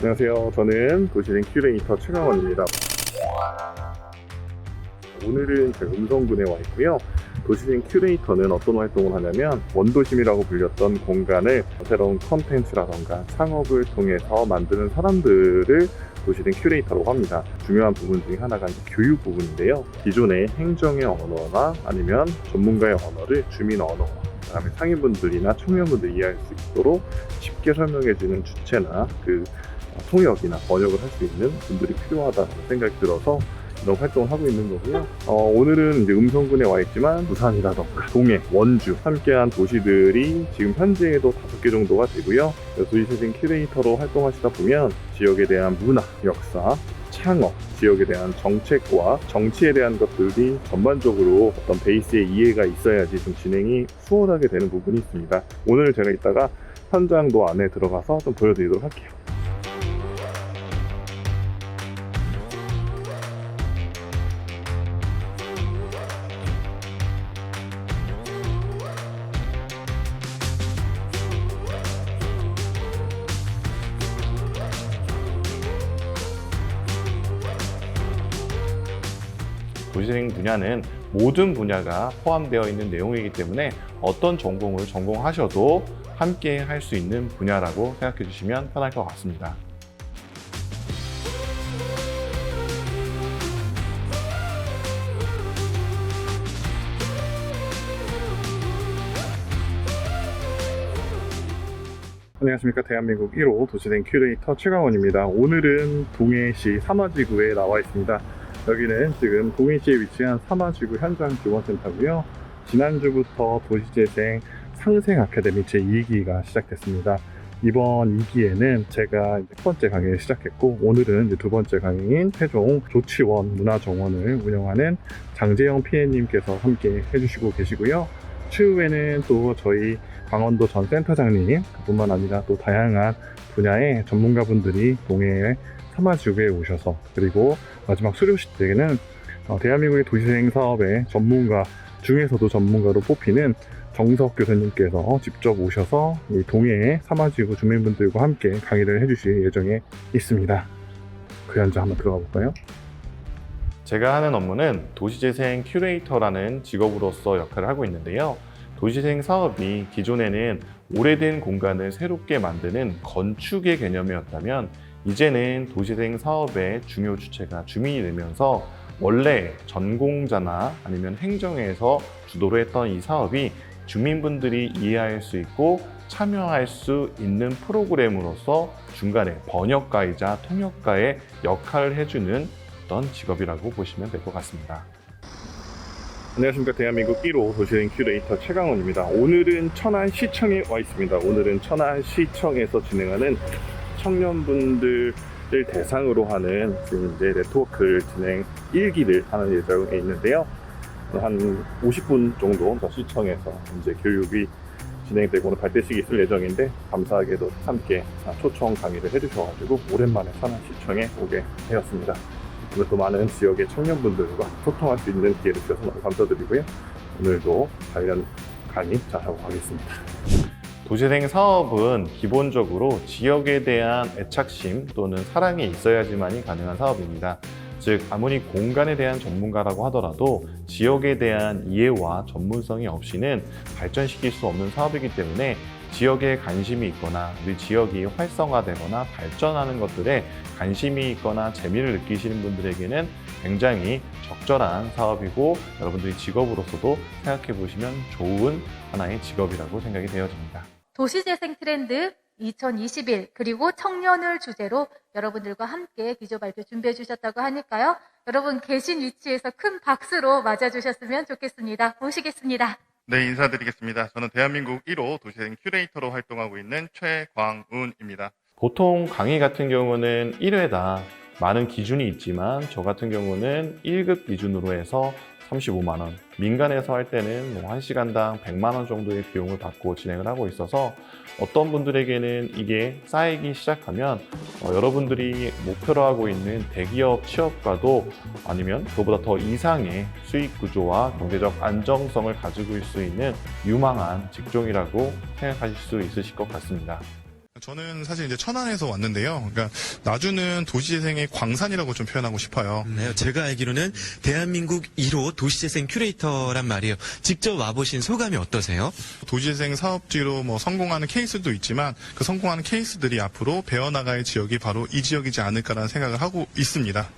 안녕하세요. 저는 도시행 큐레이터 최강원입니다. 오늘은 제가 음성군에 와 있고요. 도시행 큐레이터는 어떤 활동을 하냐면 원도심이라고 불렸던 공간을 새로운 컨텐츠라던가 창업을 통해서 만드는 사람들을 도시행 큐레이터라고 합니다. 중요한 부분 중에 하나가 교육 부분인데요. 기존의 행정의 언어나 아니면 전문가의 언어를 주민 언어, 그다음에 상인분들이나 청년분들이 이해할 수 있도록 쉽게 설명해주는 주체나 통역이나 번역을 할 수 있는 분들이 필요하다는 생각이 들어서 이런 활동을 하고 있는 거고요. 오늘은 이제 음성군에 와 있지만 부산이라던가 동해, 원주 함께한 도시들이 지금 현재에도 5개 정도가 되고요. 도시재생 큐레이터로 활동하시다 보면 지역에 대한 문화, 역사, 창업, 지역에 대한 정책과 정치에 대한 것들이 전반적으로 어떤 베이스의 이해가 있어야지 좀 진행이 수월하게 되는 부분이 있습니다. 오늘 제가 이따가 현장도 안에 들어가서 좀 보여드리도록 할게요. 도시재생 분야는 모든 분야가 포함되어 있는 내용이기 때문에 어떤 전공을 전공하셔도 함께 할 수 있는 분야라고 생각해 주시면 편할 것 같습니다. 안녕하십니까. 대한민국 1호 도시재생 큐레이터 최강원입니다. 오늘은 동해시 사마지구에 나와 있습니다. 여기는 지금 동해시에 위치한 사마지구 현장 지원센터고요. 지난주부터 도시재생 상생 아카데미 제2기가 시작됐습니다. 이번 2기에는 제가 첫 번째 강의를 시작했고, 오늘은 이제 두 번째 강의인 태종 조치원 문화정원을 운영하는 장재영 PM님께서 함께 해주시고 계시고요. 추후에는 또 저희 강원도 전 센터장님 뿐만 아니라 또 다양한 분야의 전문가분들이 동해에 사마지구에 오셔서, 그리고 마지막 수료식 때에는 대한민국의 도시재생 사업의 전문가 중에서도 전문가로 뽑히는 정석 교수님께서 직접 오셔서 이 동해의 사마지구 주민분들과 함께 강의를 해주실 예정에 있습니다. 그 현장 한번 들어가 볼까요? 제가 하는 업무는 도시재생 큐레이터라는 직업으로서 역할을 하고 있는데요. 도시재생 사업이 기존에는 오래된 공간을 새롭게 만드는 건축의 개념이었다면, 이제는 도시재생 사업의 중요 주체가 주민이 되면서 원래 전공자나 아니면 행정에서 주도를 했던 이 사업이 주민분들이 이해할 수 있고 참여할 수 있는 프로그램으로서 중간에 번역가이자 통역가의 역할을 해주는 어떤 직업이라고 보시면 될 것 같습니다. 안녕하십니까. 대한민국 1호 도시재생 큐레이터 최강원입니다. 오늘은 천안시청에 와 있습니다. 오늘은 천안시청에서 진행하는 청년분들을 대상으로 하는 지금 이제 네트워크를 진행 1기를 하는 예정에 있는데요. 한 50분 정도 더 시청에서 이제 교육이 진행되고 오늘 발대식이 있을 예정인데, 감사하게도 함께 초청 강의를 해주셔가지고 오랜만에 천안시청에 오게 되었습니다. 오늘 또 많은 지역의 청년분들과 소통할 수 있는 기회를 주셔서 너무 감사드리고요. 오늘도 관련 강의 잘하고 가겠습니다. 도시재생 사업은 기본적으로 지역에 대한 애착심 또는 사랑이 있어야지만이 가능한 사업입니다. 즉, 아무리 공간에 대한 전문가라고 하더라도 지역에 대한 이해와 전문성이 없이는 발전시킬 수 없는 사업이기 때문에 지역에 관심이 있거나 우리 지역이 활성화되거나 발전하는 것들에 관심이 있거나 재미를 느끼시는 분들에게는 굉장히 적절한 사업이고, 여러분들이 직업으로서도 생각해 보시면 좋은 하나의 직업이라고 생각이 되어집니다. 도시재생 트렌드 2021 그리고 청년을 주제로 여러분들과 함께 기조 발표 준비해 주셨다고 하니까요. 여러분 계신 위치에서 큰 박수로 맞아주셨으면 좋겠습니다. 모시겠습니다. 네, 인사드리겠습니다. 저는 대한민국 1호 도시재생 큐레이터로 활동하고 있는 최광운입니다. 보통 강의 같은 경우는 1회다 많은 기준이 있지만, 저 같은 경우는 1급 기준으로 해서 35만 원, 민간에서 할 때는 1시간당 100만 원 정도의 비용을 받고 진행을 하고 있어서, 어떤 분들에게는 이게 쌓이기 시작하면 여러분들이 목표로 하고 있는 대기업 취업과도 아니면 그보다 더 이상의 수익 구조와 경제적 안정성을 가지고 있을 수 있는 유망한 직종이라고 생각하실 수 있으실 것 같습니다. 저는 사실 이제 천안에서 왔는데요. 그러니까 나주는 도시재생의 광산이라고 좀 표현하고 싶어요. 네, 제가 알기로는 대한민국 1호 도시재생 큐레이터란 말이에요. 직접 와보신 소감이 어떠세요? 도시재생 사업지로 뭐 성공하는 케이스도 있지만 그 성공하는 케이스들이 앞으로 배어나갈 지역이 바로 이 지역이지 않을까라는 생각을 하고 있습니다.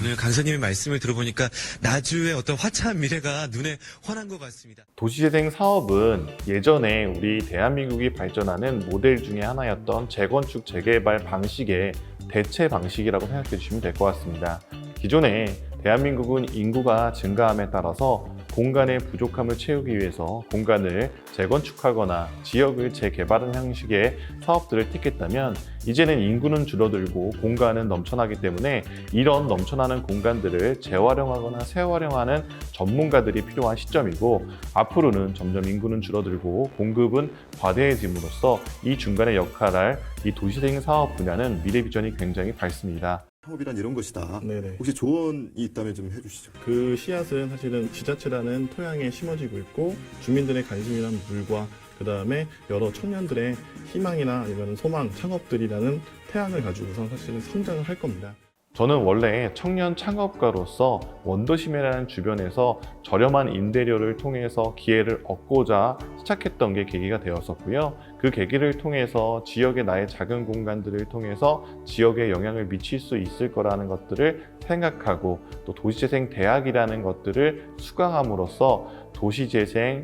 오늘 강사님의 말씀을 들어보니까 나주의 어떤 화창한 미래가 눈에 환한 것 같습니다. 도시재생 사업은 예전에 우리 대한민국이 발전하는 모델 중에 하나였던 재건축 재개발 방식의 대체 방식이라고 생각해 주시면 될 것 같습니다. 기존에 대한민국은 인구가 증가함에 따라서 공간의 부족함을 채우기 위해서 공간을 재건축하거나 지역을 재개발하는 형식의 사업들을 택했다면 이제는 인구는 줄어들고 공간은 넘쳐나기 때문에 이런 넘쳐나는 공간들을 재활용하거나 재활용하는 전문가들이 필요한 시점이고 앞으로는 점점 인구는 줄어들고 공급은 과대해짐으로써 이 중간에 역할할 이 도시재생 사업 분야는 미래 비전이 굉장히 밝습니다. 사업이란 이런 것이다. 네네. 혹시 조언이 있다면 좀 해주시죠. 그 씨앗은 사실은 지자체라는 토양에 심어지고 있고 주민들의 관심이란 물과 그 다음에 여러 청년들의 희망이나 아니면 소망, 창업들이라는 태양을 가지고선 사실은 성장을 할 겁니다. 저는 원래 청년 창업가로서 원도심이라는 주변에서 저렴한 임대료를 통해서 기회를 얻고자 시작했던 게 계기가 되었었고요. 그 계기를 통해서 지역의 나의 작은 공간들을 통해서 지역에 영향을 미칠 수 있을 거라는 것들을 생각하고 또 도시재생 대학이라는 것들을 수강함으로써 도시재생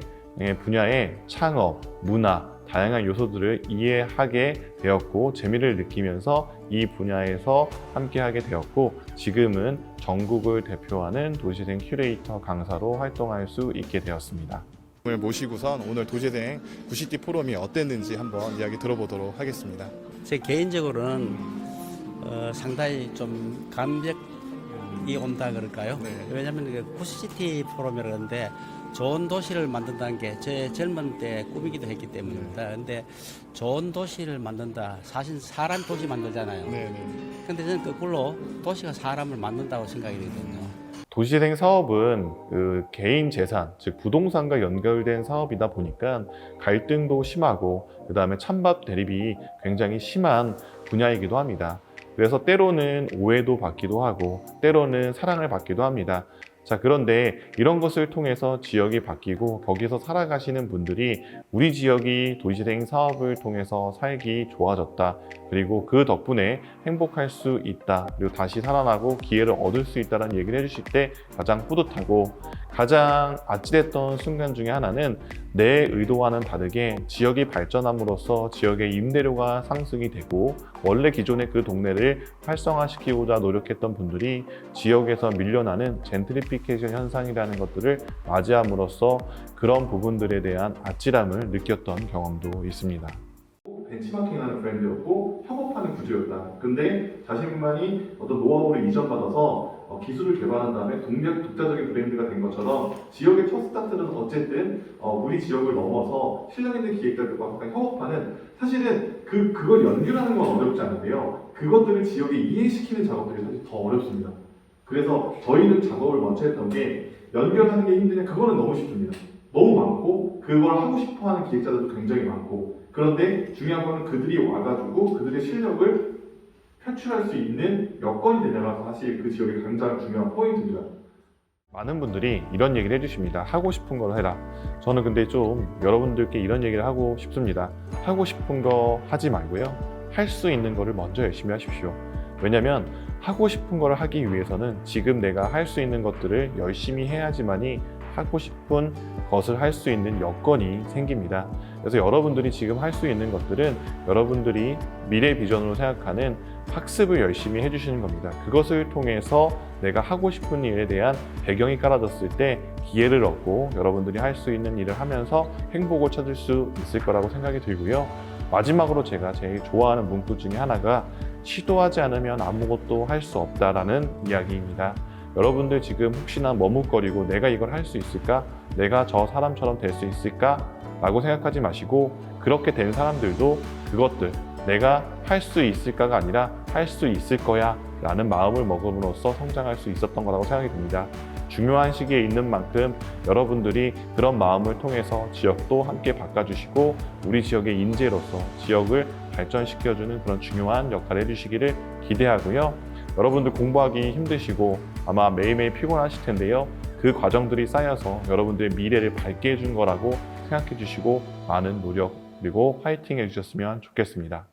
분야의 창업, 문화, 다양한 요소들을 이해하게 되었고 재미를 느끼면서 이 분야에서 함께하게 되었고 지금은 전국을 대표하는 도시재생 큐레이터 강사로 활동할 수 있게 되었습니다. 오늘 모시고선 오늘 도시재생 90기 포럼이 어땠는지 한번 이야기 들어보도록 하겠습니다. 제 개인적으로는 상당히 좀 감격이 온다 그럴까요? 네. 왜냐하면 구시시티 포럼이라는데 좋은 도시를 만든다는 게 제 젊은 때 꿈이기도 했기 때문입니다. 근데 좋은 도시를 만든다. 사실 사람 도시 만들잖아요. 네네. 근데 저는 거꾸로 도시가 사람을 만든다고 생각이 되거든요. 도시재생 사업은 그 개인 재산, 즉 부동산과 연결된 사업이다 보니까 갈등도 심하고 그 다음에 찬밥 대립이 굉장히 심한 분야이기도 합니다. 그래서 때로는 오해도 받기도 하고 때로는 사랑을 받기도 합니다. 자, 그런데 이런 것을 통해서 지역이 바뀌고 거기서 살아가시는 분들이 우리 지역이 도시재생 사업을 통해서 살기 좋아졌다. 그리고 그 덕분에 행복할 수 있다. 그리고 다시 살아나고 기회를 얻을 수 있다는 얘기를 해주실 때 가장 뿌듯하고 가장 아찔했던 순간 중에 하나는 내 의도와는 다르게 지역이 발전함으로써 지역의 임대료가 상승이 되고 원래 기존의 그 동네를 활성화시키고자 노력했던 분들이 지역에서 밀려나는 젠트리피케이션 현상이라는 것들을 맞이함으로써 그런 부분들에 대한 아찔함을 느꼈던 경험도 있습니다. 벤치마킹하는 브랜드였고 협업하는 구조였다. 근데 자신만이 어떤 노하우를 이전받아서 기술을 개발한 다음에 독자적인 브랜드가 된 것처럼 지역의 첫 스타트는 어쨌든 우리 지역을 넘어서 실력 있는 기획자들과 항상 협업하는 사실은 그걸 연결하는 건 어렵지 않은데요. 그것들을 지역에 이해시키는 작업들이 사실 더 어렵습니다. 그래서 저희는 작업을 먼저 했던 게 연결하는 게 힘드냐? 그거는 너무 쉽습니다. 너무 많고 그걸 하고 싶어하는 기획자들도 굉장히 많고 그런데 중요한 거는 그들이 와가지고 그들의 실력을 표출할 수 있는 여건이 되냐가 사실 그 지역의 가장 중요한 포인트입니다. 많은 분들이 이런 얘기를 해주십니다. 하고 싶은 걸 해라. 저는 근데 좀 여러분들께 이런 얘기를 하고 싶습니다. 하고 싶은 거 하지 말고요. 할 수 있는 거를 먼저 열심히 하십시오. 왜냐면 하고 싶은 걸 하기 위해서는 지금 내가 할 수 있는 것들을 열심히 해야지만이 하고 싶은 것을 할 수 있는 여건이 생깁니다. 그래서 여러분들이 지금 할 수 있는 것들은 여러분들이 미래 비전으로 생각하는 학습을 열심히 해주시는 겁니다. 그것을 통해서 내가 하고 싶은 일에 대한 배경이 깔아졌을 때 기회를 얻고 여러분들이 할 수 있는 일을 하면서 행복을 찾을 수 있을 거라고 생각이 들고요. 마지막으로 제가 제일 좋아하는 문구 중에 하나가 시도하지 않으면 아무것도 할 수 없다라는 이야기입니다. 여러분들 지금 혹시나 머뭇거리고 내가 이걸 할 수 있을까? 내가 저 사람처럼 될 수 있을까? 라고 생각하지 마시고 그렇게 된 사람들도 그것들 내가 할 수 있을까가 아니라 할 수 있을 거야 라는 마음을 먹음으로써 성장할 수 있었던 거라고 생각이 듭니다. 중요한 시기에 있는 만큼 여러분들이 그런 마음을 통해서 지역도 함께 바꿔주시고 우리 지역의 인재로서 지역을 발전시켜주는 그런 중요한 역할을 해주시기를 기대하고요. 여러분들 공부하기 힘드시고 아마 매일매일 피곤하실 텐데요. 그 과정들이 쌓여서 여러분들의 미래를 밝게 해준 거라고 생각해 주시고 많은 노력 그리고 화이팅 해주셨으면 좋겠습니다.